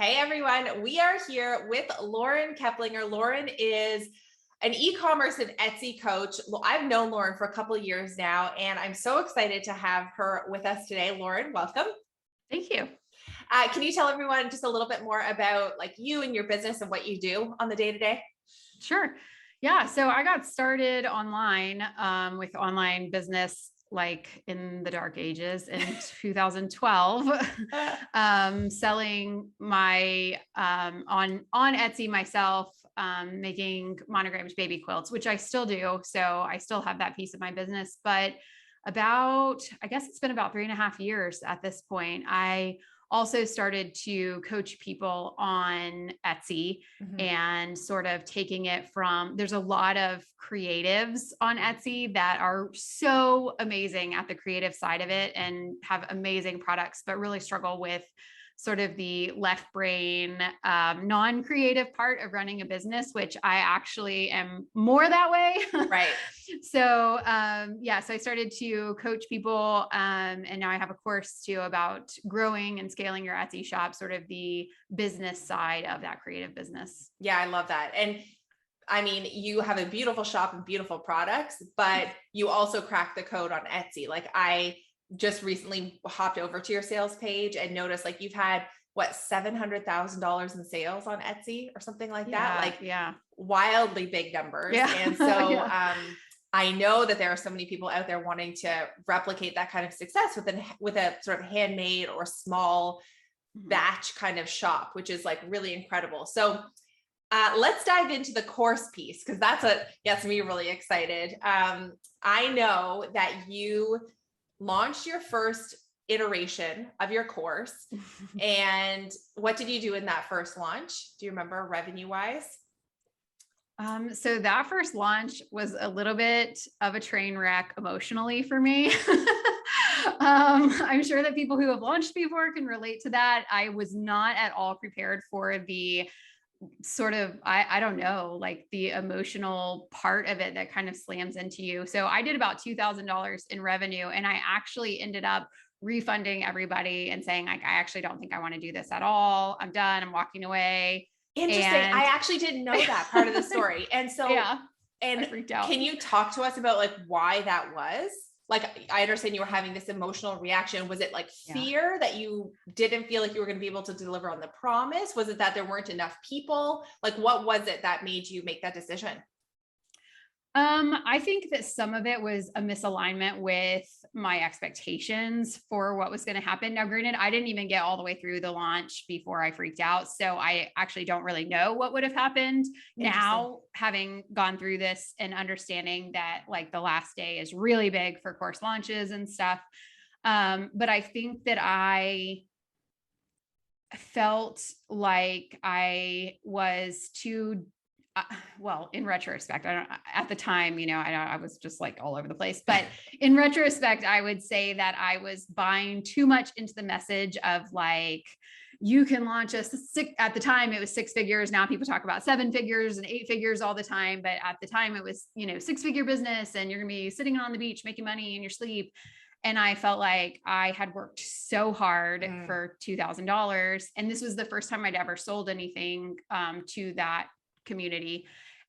Hey everyone, we are here with Lauren Keplinger. Lauren is an e-commerce and Etsy coach. Well, I've known Lauren for a couple of years now, and I'm so excited to have her with us today. Lauren, welcome. Thank you. Can you tell everyone just a little bit more about like you and your business and what you do on the day-to-day? Sure. Yeah. So I got started online with online business like in the dark ages in 2012, selling my on Etsy myself, making monogrammed baby quilts, which I still do. So I still have that piece of my business. But I guess it's been about 3.5 years at this point, I also started to coach people on Etsy and sort of taking it from, there's a lot of creatives on Etsy that are so amazing at the creative side of it and have amazing products, but really struggle with sort of the left brain, non-creative part of running a business, which I actually am more that way. Right. So, so I started to coach people, and now I have a course too about growing and scaling your Etsy shop, sort of the business side of that creative business. Yeah, I love that. And I mean, you have a beautiful shop and beautiful products, but you also crack the code on Etsy. Like I just recently hopped over to your sales page and noticed like you've had what, $700,000 in sales on Etsy or something like that. Like wildly big numbers. Yeah. And so, I know that there are so many people out there wanting to replicate that kind of success with a sort of handmade or small batch kind of shop, which is like really incredible. So let's dive into the course piece, because that's what gets me really excited. I know that you launched your first iteration of your course. And what did you do in that first launch? Do you remember revenue wise? So that first launch was a little bit of a train wreck emotionally for me. I'm sure that people who have launched before can relate to that. I was not at all prepared for the sort of, I don't know, like the emotional part of it that kind of slams into you. So I did about $2,000 in revenue, and I actually ended up refunding everybody and saying, like, I actually don't think I want to do this at all. I'm done. I'm walking away. Interesting. I actually didn't know that part of the story. And so, and I freaked out. Can you talk to us about like why that was? Like, I understand you were having this emotional reaction. Was it like fear that you didn't feel like you were going to be able to deliver on the promise? Was it that there weren't enough people? Like, what was it that made you make that decision? I think that some of it was a misalignment with my expectations for what was going to happen. Now, granted, I didn't even get all the way through the launch before I freaked out. So I actually don't really know what would have happened now, having gone through this and understanding that like the last day is really big for course launches and stuff. But I think that I felt like I was too well, in retrospect, at the time, I was just like all over the place, but in retrospect, I would say that I was buying too much into the message of like, you can launch at the time it was 6 figures. Now people talk about 7 figures and 8 figures all the time. But at the time it was, 6-figure business, and you're going to be sitting on the beach, making money in your sleep. And I felt like I had worked so hard for $2,000. And this was the first time I'd ever sold anything to that community.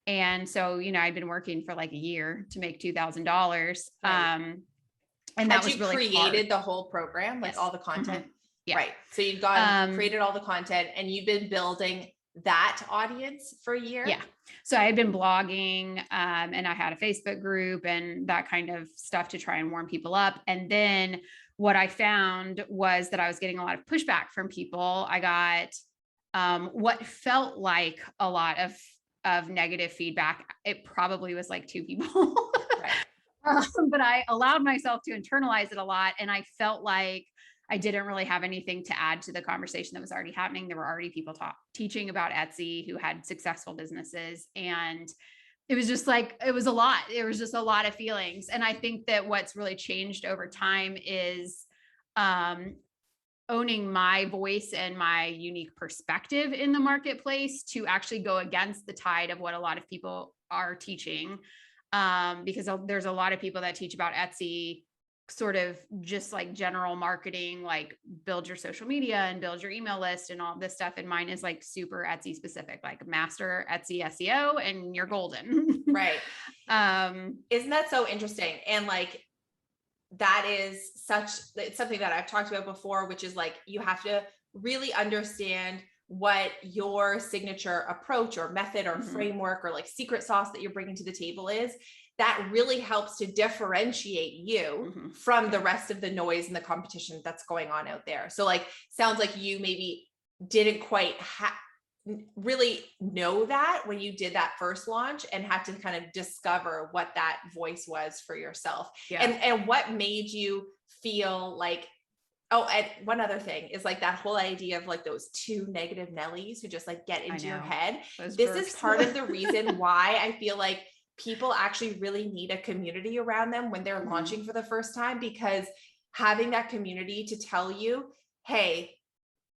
And so, I'd been working for like a year to make $2,000. And that was really created the whole program, like all the content. Yeah. Right. So you've created all the content, and you've been building that audience for a year. Yeah. So I had been blogging, and I had a Facebook group and that kind of stuff to try and warm people up. And then what I found was that I was getting a lot of pushback from people. I got what felt like a lot of negative feedback. It probably was like 2 people, but I allowed myself to internalize it a lot. And I felt like I didn't really have anything to add to the conversation that was already happening. There were already people teaching about Etsy who had successful businesses. And it was just like, it was a lot. It was just a lot of feelings. And I think that what's really changed over time is, owning my voice and my unique perspective in the marketplace to actually go against the tide of what a lot of people are teaching. Because there's a lot of people that teach about Etsy sort of just like general marketing, like build your social media and build your email list and all this stuff. And mine is like super Etsy specific, like master Etsy SEO and you're golden. Right. Isn't that so interesting? And like, that is it's something that I've talked about before, which is like, you have to really understand what your signature approach or method or framework or like secret sauce that you're bringing to the table is. That really helps to differentiate you from the rest of the noise and the competition that's going on out there. So like, sounds like you maybe didn't quite really know that when you did that first launch, and had to kind of discover what that voice was for yourself. Yeah. And what made you feel like, oh, and one other thing is like that whole idea of like those two negative Nellies who just like get into your head. This is part of the reason why I feel like people actually really need a community around them when they're launching for the first time, because having that community to tell you, hey,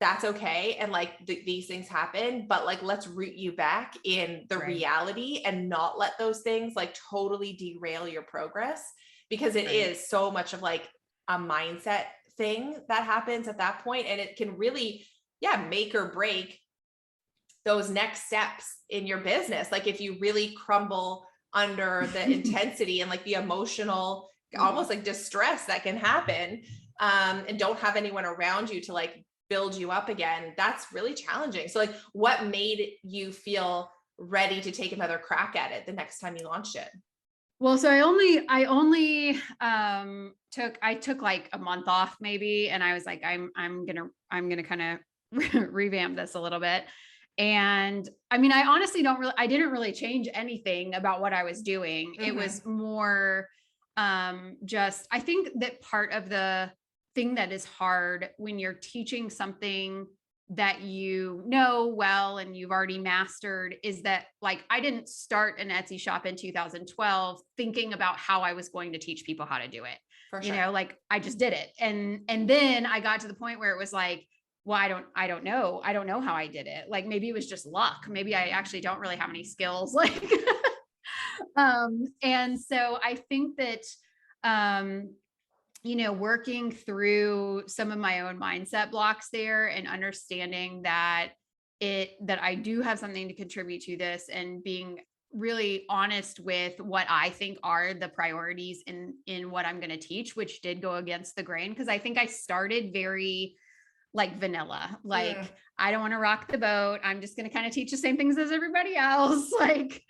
that's okay. And like these things happen, but like, let's root you back in the reality and not let those things like totally derail your progress, because it is so much of like a mindset thing that happens at that point. And it can really, make or break those next steps in your business. Like if you really crumble under the intensity and like the emotional, almost like distress that can happen, and don't have anyone around you to like build you up again, that's really challenging. So like, what made you feel ready to take another crack at it the next time you launched it? Well, so I only took like a month off maybe. And I was like, I'm going to kind of revamp this a little bit. And I mean, I honestly I didn't really change anything about what I was doing. It was more, just, I think that part of the thing that is hard when you're teaching something that you know well and you've already mastered is that like, I didn't start an Etsy shop in 2012 thinking about how I was going to teach people how to do it. For sure. You know, like I just did it. And then I got to the point where it was like, well, I don't know how I did it. Like maybe it was just luck. Maybe I actually don't really have any skills. Like, and so I think that, you know, working through some of my own mindset blocks there and understanding that I do have something to contribute to this, and being really honest with what I think are the priorities in what I'm going to teach, which did go against the grain. Cause I think I started very like vanilla, like, I don't want to rock the boat. I'm just going to kind of teach the same things as everybody else. Like,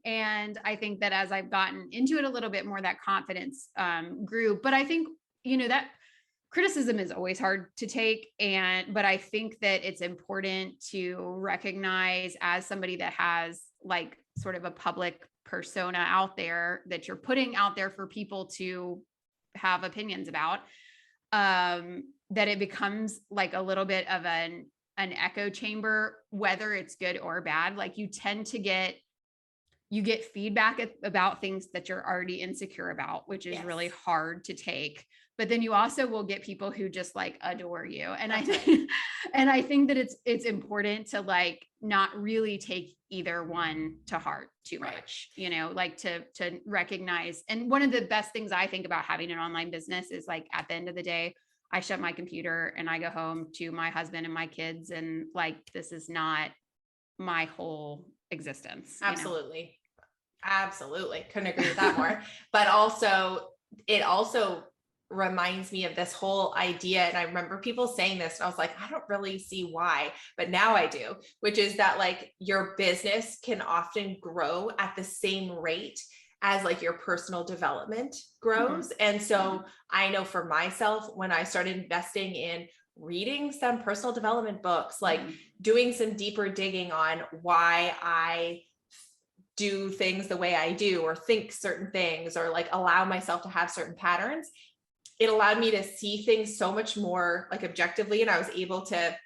and I think that as I've gotten into it a little bit more, that confidence grew. But I think, you know, that criticism is always hard to take. But I think that it's important to recognize, as somebody that has like sort of a public persona out there that you're putting out there for people to have opinions about, that it becomes like a little bit of an echo chamber, whether it's good or bad. Like you get feedback about things that you're already insecure about, which is really hard to take. But then you also will get people who just like adore you. And I think that it's important to like not really take either one to heart too much, you know, like to recognize. And one of the best things I think about having an online business is like, at the end of the day, I shut my computer and I go home to my husband and my kids. And like, this is not my whole existence. Absolutely. You know? Absolutely. Couldn't agree with that more. But also, it also reminds me of this whole idea. And I remember people saying this, and I was like, I don't really see why, but now I do, which is that like your business can often grow at the same rate as like your personal development grows. And so I know for myself, when I started investing in reading some personal development books, like doing some deeper digging on why I do things the way I do, or think certain things, or like allow myself to have certain patterns, it allowed me to see things so much more like objectively. And I was able to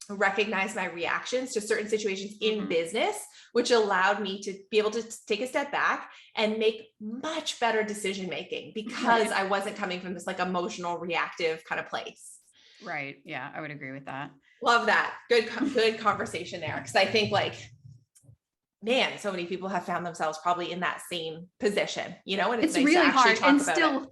recognize my reactions to certain situations in business, which allowed me to be able to take a step back and make much better decision-making, because I wasn't coming from this like emotional reactive kind of place. Right. Yeah. I would agree with that. Love that. Good conversation there. Cause I think like, man, so many people have found themselves probably in that same position, you know, and it's nice really to actually hard. talk And about still, it.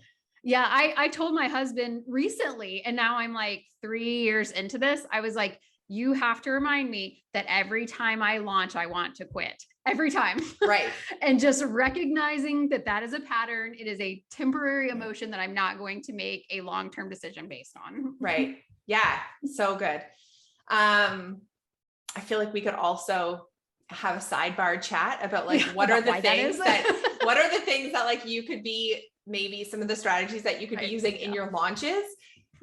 Yeah. I told my husband recently, and now I'm like 3 years into this. I was like, you have to remind me that every time I launch, I want to quit every time. Right. And just recognizing that that is a pattern. It is a temporary emotion that I'm not going to make a long-term decision based on. Right. Yeah. So good. I feel like we could also have a sidebar chat about like, what are the things what are the things that like you could be, maybe some of the strategies that you could be using in your launches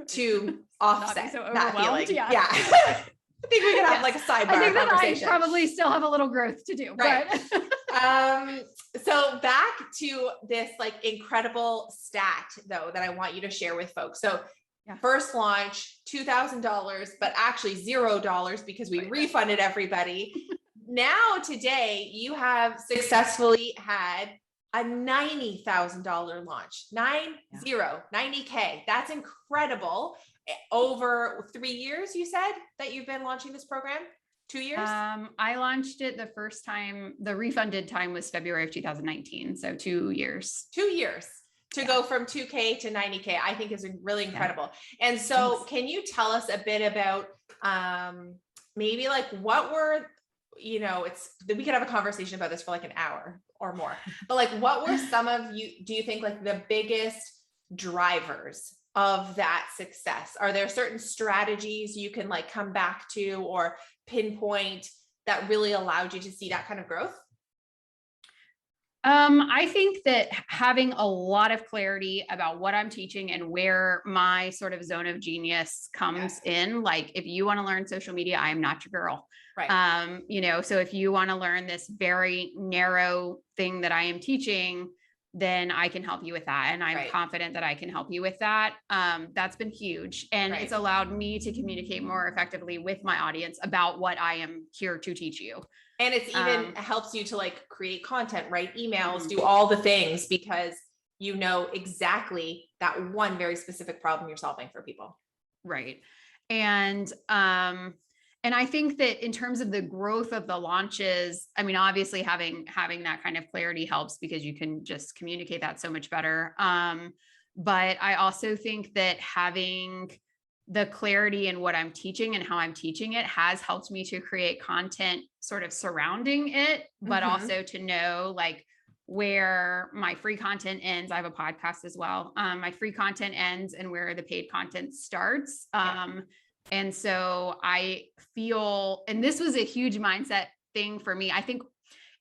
to offset so that feeling. Yeah. I think we could have like a sidebar I think conversation. I probably still have a little growth to do. Right. But so back to this like incredible stat though, that I want you to share with folks. So first launch, $2,000, but actually $0 because we refunded everybody. Now today you have successfully had a $90,000 launch, 90K. That's incredible. Over 3 years, you said that you've been launching this program? 2 years? I launched it the first time, the refunded time was February of 2019. So 2 years. 2 years to go from 2K to 90K, I think is really incredible. And so can you tell us a bit about maybe like what were, we could have a conversation about this for like an hour or more, but like, what were some of do you think like the biggest drivers of that success? Are there certain strategies you can like come back to or pinpoint that really allowed you to see that kind of growth? I think that having a lot of clarity about what I'm teaching and where my sort of zone of genius comes in, like if you want to learn social media, I am not your girl. Right. So if you want to learn this very narrow thing that I am teaching, then I can help you with that. And I'm confident that I can help you with that. That's been huge. And it's allowed me to communicate more effectively with my audience about what I am here to teach you. And it's even helps you to like create content, write emails, do all the things because you know exactly that one very specific problem you're solving for people. Right. And I think that in terms of the growth of the launches, I mean, obviously having that kind of clarity helps because you can just communicate that so much better. But I also think that having the clarity in what I'm teaching and how I'm teaching it has helped me to create content sort of surrounding it, but also to know like where my free content ends. I have a podcast as well. My free content ends and where the paid content starts. And so I feel, and this was a huge mindset thing for me. I think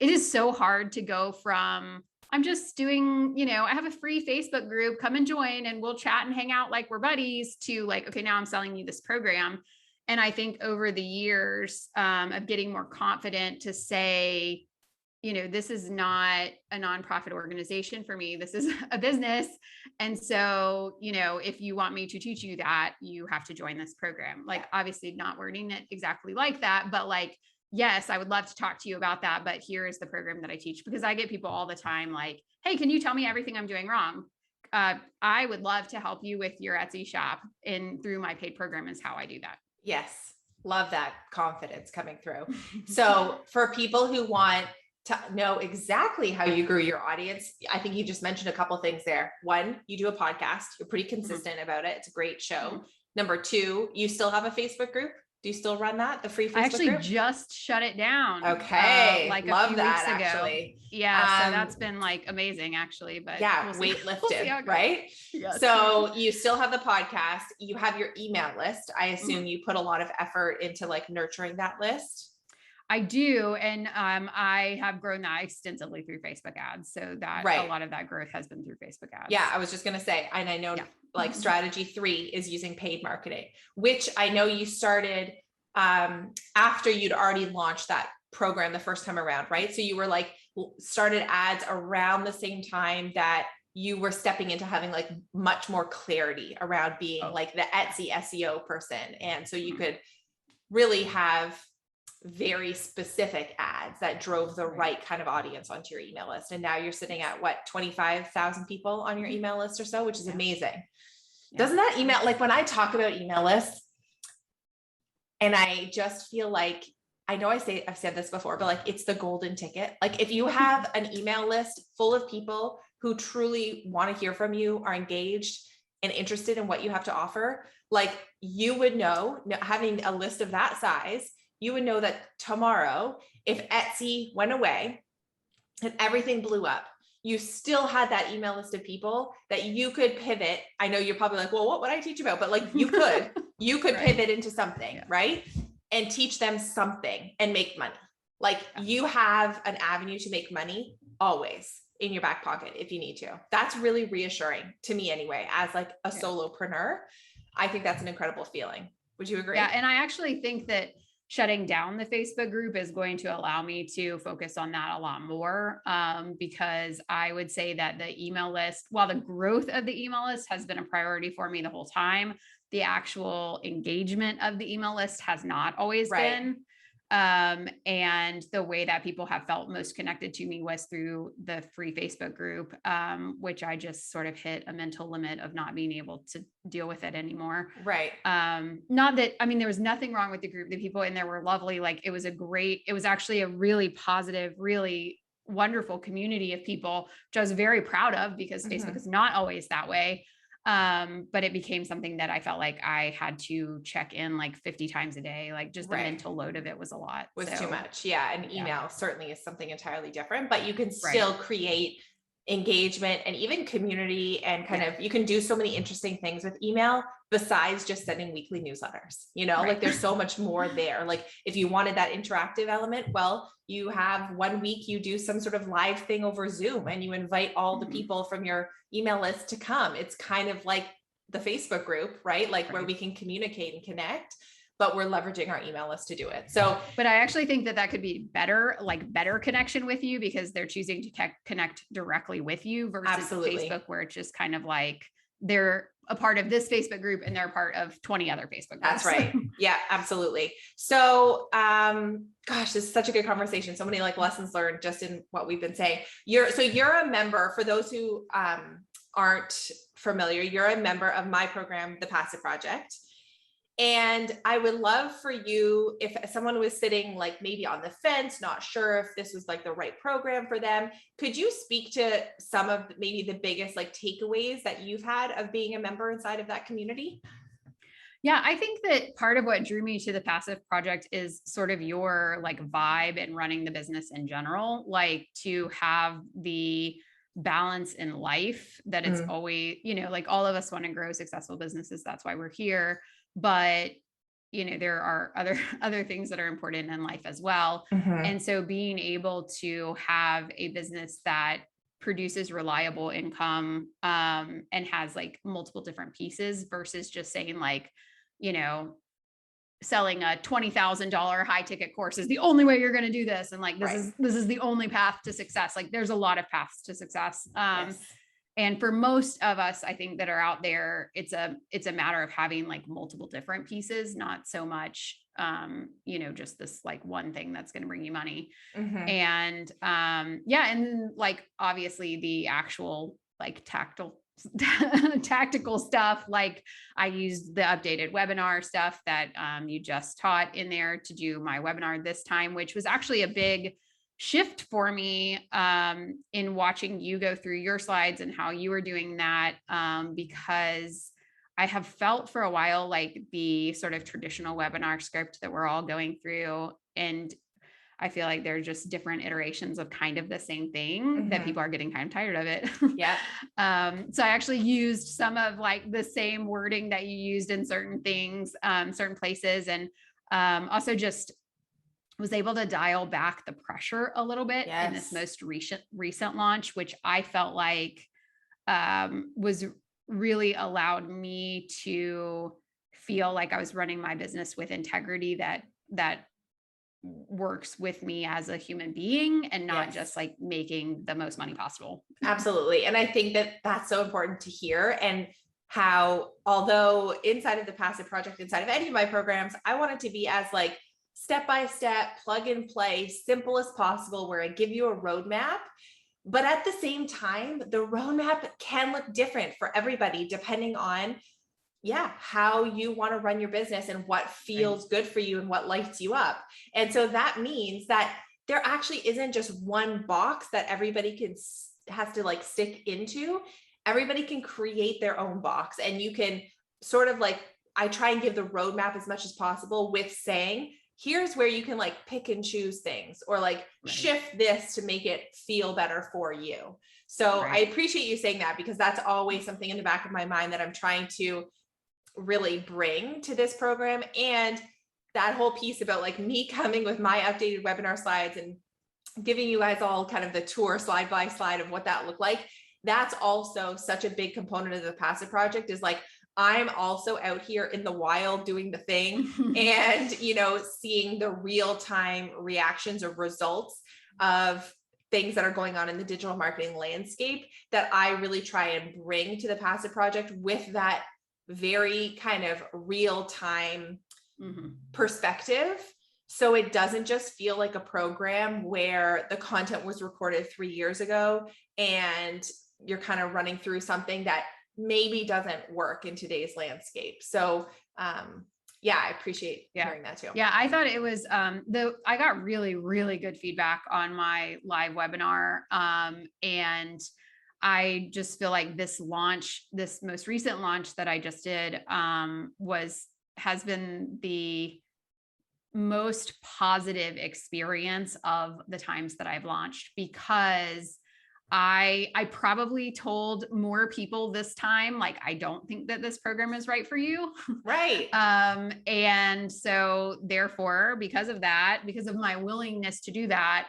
it is so hard to go from, I'm just doing, I have a free Facebook group, come and join and we'll chat and hang out like we're buddies, to like, okay, now I'm selling you this program. And I think over the years of getting more confident to say, this is not a nonprofit organization for me. This is a business. And so, if you want me to teach you that, you have to join this program. Like, obviously not wording it exactly like that, but like, yes, I would love to talk to you about that, but here is the program that I teach, because I get people all the time like, hey, can you tell me everything I'm doing wrong? I would love to help you with your Etsy shop, and through my paid program is how I do that. Yes. Love that confidence coming through. So for people who want to know exactly how you grew your audience, I think you just mentioned a couple things there. One, you do a podcast. You're pretty consistent about it. It's a great show. Number two, you still have a Facebook group. Do you still run that? The free Facebook group? I actually just shut it down. Okay. Like love a few that weeks ago. Actually. Yeah. So that's been like amazing actually, but weight lifted, right? Yes. So you still have the podcast, you have your email list. I assume you put a lot of effort into like nurturing that list. I do. And I have grown that extensively through Facebook ads. So that a lot of that growth has been through Facebook ads. Yeah. I was just going to say, and I know like strategy 3 is using paid marketing, which I know you started after you'd already launched that program the first time around, right? So you were like, started ads around the same time that you were stepping into having like much more clarity around being like the Etsy SEO person. And so you could really have very specific ads that drove the right kind of audience onto your email list. And now you're sitting at what, 25,000 people on your email list or so, which is amazing. Doesn't that email, like when I talk about email lists, and I just feel like, I know I've said this before, but like, it's the golden ticket. Like if you have an email list full of people who truly want to hear from you, are engaged and interested in what you have to offer, like you would know, having a list of that size, you would know that tomorrow, if Etsy went away and everything blew up, you still had that email list of people that you could pivot. I know you're probably like, well, what would I teach about? But like you could right. pivot into something, right? And teach them something and make money. Like you have an avenue to make money always in your back pocket if you need to. That's really reassuring to me anyway, as like a solopreneur. I think that's an incredible feeling. Would you agree? Yeah. And I actually think that shutting down the Facebook group is going to allow me to focus on that a lot more, because I would say that the email list, while the growth of the email list has been a priority for me the whole time, the actual engagement of the email list has not always been. And the way that people have felt most connected to me was through the free Facebook group, which I just sort of hit a mental limit of not being able to deal with it anymore. Right. Not that, I mean, there was nothing wrong with the group. The people in there were lovely. Like it was actually a really positive, really wonderful community of people, which I was very proud of because Facebook is not always that way. But it became something that I felt like I had to check in like 50 times a day. Like just the mental load of it was a lot. Was too much. Yeah. And email certainly is something entirely different, but you can still create engagement and even community and kind of, you can do so many interesting things with email besides just sending weekly newsletters, you know, like there's so much more there. Like if you wanted that interactive element, well, you have 1 week, you do some sort of live thing over Zoom and you invite all the people from your email list to come. It's kind of like the Facebook group, right? Like where we can communicate and connect, but we're leveraging our email list to do it. So, but I actually think that could be better connection with you because they're choosing to connect directly with you versus Facebook, where it's just kind of like they're a part of this Facebook group and they're part of 20 other Facebook groups. That's right. Yeah, absolutely. So, gosh, this is such a good conversation. So many like lessons learned just in what we've been saying. You're a member, for those who aren't familiar, you're a member of my program, The Passive Project. And I would love for you, if someone was sitting like maybe on the fence, not sure if this was like the right program for them, could you speak to some of maybe the biggest like takeaways that you've had of being a member inside of that community? Yeah, I think that part of what drew me to the Passive Project is sort of your like vibe and running the business in general, like to have the balance in life that it's always, you know, like all of us want to grow successful businesses. That's why we're here. But, you know, there are other things that are important in life as well. And so being able to have a business that produces reliable income, and has like multiple different pieces versus just saying like, you know, selling a $20,000 high ticket course is the only way you're going to do this. And like, this is the only path to success. Like there's a lot of paths to success. And for most of us, I think that are out there, it's a matter of having like multiple different pieces, not so much, you know, just this like one thing that's going to bring you money. And, and like, obviously the actual like tactical stuff. Like I used the updated webinar stuff that, you just taught in there to do my webinar this time, which was actually a big shift for me, in watching you go through your slides and how you were doing that, because I have felt for a while like the sort of traditional webinar script that we're all going through, and I feel like they're just different iterations of kind of the same thing that people are getting kind of tired of it. So I actually used some of like the same wording that you used in certain things, certain places, and also just was able to dial back the pressure a little bit in this most recent launch, which I felt like was really allowed me to feel like I was running my business with integrity that works with me as a human being and not just like making the most money possible. Absolutely. And I think that that's so important to hear, and how, although inside of the Passive Project, inside of any of my programs, I want it to be as like step-by-step, plug and play, simple as possible, where I give you a roadmap. But at the same time, the roadmap can look different for everybody, depending on, how you want to run your business and what feels good for you and what lights you up. And so that means that there actually isn't just one box that everybody can has to like stick into. Everybody can create their own box, and you can sort of like, I try and give the roadmap as much as possible with saying, here's where you can like pick and choose things, or like shift this to make it feel better for you. So I appreciate you saying that, because that's always something in the back of my mind that I'm trying to really bring to this program. And that whole piece about like me coming with my updated webinar slides and giving you guys all kind of the tour slide by slide of what that looked like. That's also such a big component of the passive project, is like, I'm also out here in the wild doing the thing and, you know, seeing the real-time reactions or results of things that are going on in the digital marketing landscape, that I really try and bring to the passive project with that very kind of real-time perspective. So it doesn't just feel like a program where the content was recorded 3 years ago and you're kind of running through something that maybe doesn't work in today's landscape. So yeah, I appreciate hearing that too. Yeah, I thought it was I got really, really good feedback on my live webinar. And I just feel like this most recent launch that I just did has been the most positive experience of the times that I've launched, because I probably told more people this time, like, I don't think that this program is right for you. Right. And so therefore, because of that, because of my willingness to do that,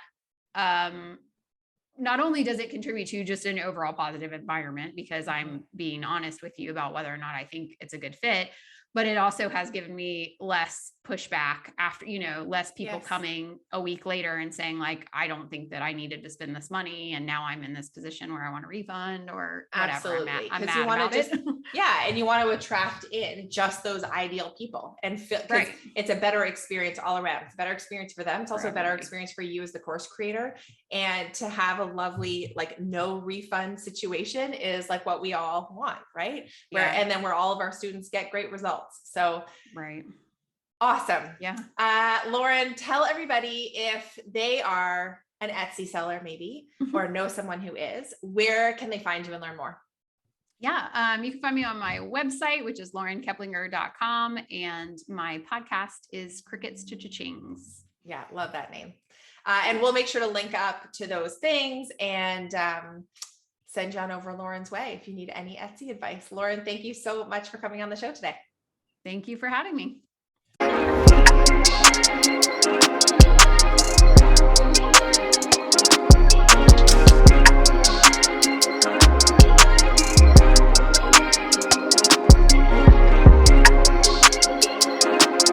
not only does it contribute to just an overall positive environment, because I'm being honest with you about whether or not I think it's a good fit, but it also has given me less pushback after, you know, less people coming a week later and saying like, I don't think that I needed to spend this money, and now I'm in this position where I want a refund or whatever. Absolutely. I'm mad about it. Yeah. And you want to attract in just those ideal people and feel, because it's a better experience all around. It's a better experience for them. It's also a better experience for you as the course creator. And to have a lovely, like, no refund situation is like what we all want, right? And then where all of our students get great results. So, awesome. Yeah. Lauren, tell everybody, if they are an Etsy seller maybe, or know someone who is, where can they find you and learn more? Yeah. You can find me on my website, which is laurenkeplinger.com. And my podcast is Crickets to Cha-chings. Yeah. Love that name. And we'll make sure to link up to those things and send you on over Lauren's way if you need any Etsy advice. Lauren, thank you so much for coming on the show today. Thank you for having me.